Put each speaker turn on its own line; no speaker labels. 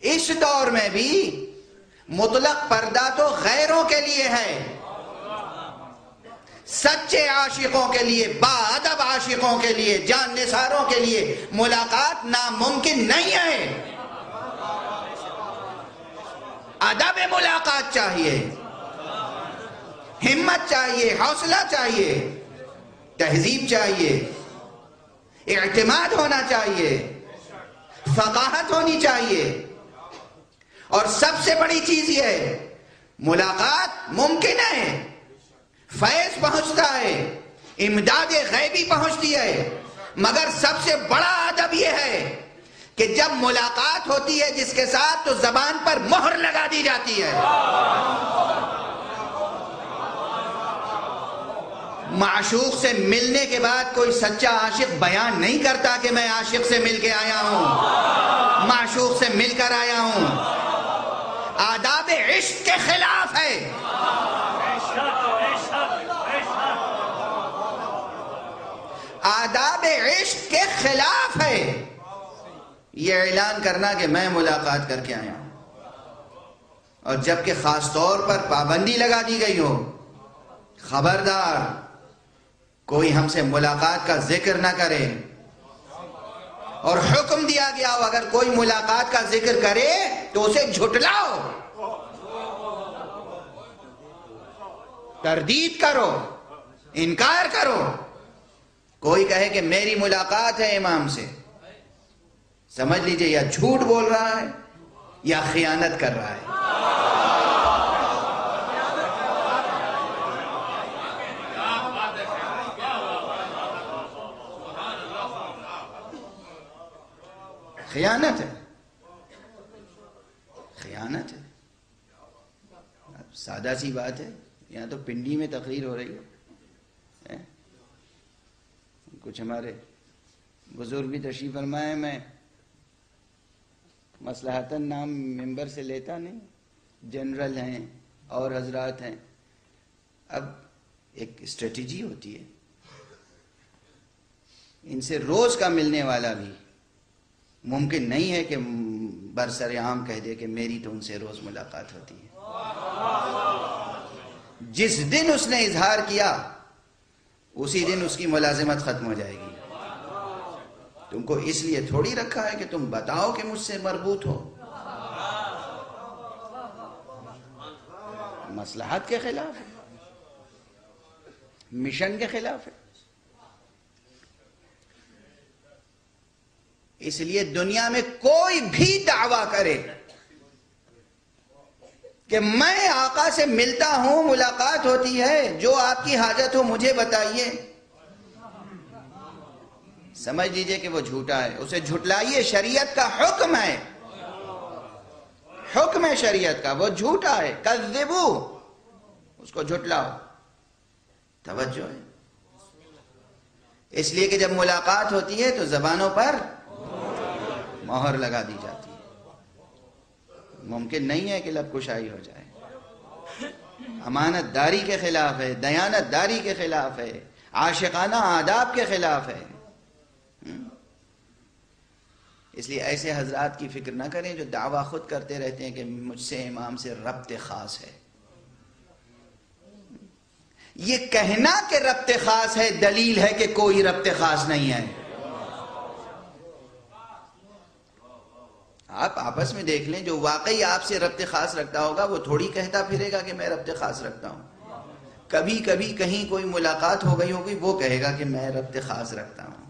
اس دور میں بھی مطلق پردہ تو غیروں کے لیے ہے، سچے عاشقوں کے لیے، باادب عاشقوں کے لیے، جان نثاروں کے لیے ملاقات ناممکن نہیں ہے۔ ادب ملاقات چاہیے، ہمت چاہیے، حوصلہ چاہیے، تہذیب چاہیے، اعتماد ہونا چاہیے، فقاہت ہونی چاہیے، اور سب سے بڑی چیز یہ ہے ملاقات ممکن ہے، فیض پہنچتا ہے، امداد غیبی پہنچتی ہے، مگر سب سے بڑا ادب یہ ہے کہ جب ملاقات ہوتی ہے جس کے ساتھ تو زبان پر مہر لگا دی جاتی ہے۔ معشوق سے ملنے کے بعد کوئی سچا عاشق بیان نہیں کرتا کہ میں عاشق سے مل کے آیا ہوں، معشوق سے مل کر آیا ہوں۔ آداب عشق کے خلاف ہے، آداب عشق کے خلاف ہے یہ اعلان کرنا کہ میں ملاقات کر کے آیا ہوں، اور جبکہ خاص طور پر پابندی لگا دی گئی ہو، خبردار کوئی ہم سے ملاقات کا ذکر نہ کرے، اور حکم دیا گیا ہو اگر کوئی ملاقات کا ذکر کرے تو اسے جھٹلاؤ، تردید کرو، انکار کرو۔ کوئی کہے کہ میری ملاقات ہے امام سے، سمجھ لیجئے یا جھوٹ بول رہا ہے یا خیانت کر رہا ہے۔ خیانت ہے، خیانت ہے۔ سادہ سی بات ہے، یہاں تو پنڈی میں تقریر ہو رہی ہے، کچھ ہمارے بزرگ بھی تشریف فرمائے، میں مصلحتاً نام ممبر سے لیتا نہیں، جنرل ہیں اور حضرات ہیں۔ اب ایک اسٹریٹجی ہوتی ہے، ان سے روز کا ملنے والا بھی ممکن نہیں ہے کہ برسر عام کہہ دے کہ میری تو ان سے روز ملاقات ہوتی ہے۔ جس دن اس نے اظہار کیا اسی دن اس کی ملازمت ختم ہو جائے گی۔ تم کو اس لیے تھوڑی رکھا ہے کہ تم بتاؤ کہ مجھ سے مربوط ہو۔ مصلحت کے خلاف ہے، مشن کے خلاف ہے۔ اس لیے دنیا میں کوئی بھی دعویٰ کرے کہ میں آقا سے ملتا ہوں، ملاقات ہوتی ہے، جو آپ کی حاجت ہو مجھے بتائیے، سمجھ لیجئے کہ وہ جھوٹا ہے، اسے جھٹلائیے۔ شریعت کا حکم ہے، حکم ہے شریعت کا، وہ جھوٹا ہے، کذبو، اس کو جھٹلاؤ۔ توجہ ہے، اس لیے کہ جب ملاقات ہوتی ہے تو زبانوں پر مہر لگا دی جاتی ہے، ممکن نہیں ہے کہ لب کشائی ہو جائے۔ امانت داری کے خلاف ہے، دیانت داری کے خلاف ہے، عاشقانہ آداب کے خلاف ہے۔ اس لیے ایسے حضرات کی فکر نہ کریں جو دعویٰ خود کرتے رہتے ہیں کہ مجھ سے امام سے ربط خاص ہے۔ یہ کہنا کہ ربط خاص ہے دلیل ہے کہ کوئی ربط خاص نہیں ہے۔ آپ آپس میں دیکھ لیں، جو واقعی آپ سے ربط خاص رکھتا ہوگا وہ تھوڑی کہتا پھرے گا کہ میں ربط خاص رکھتا ہوں۔ کبھی کبھی کہیں کوئی ملاقات ہو گئی ہوگی وہ کہے گا کہ میں ربط خاص رکھتا ہوں۔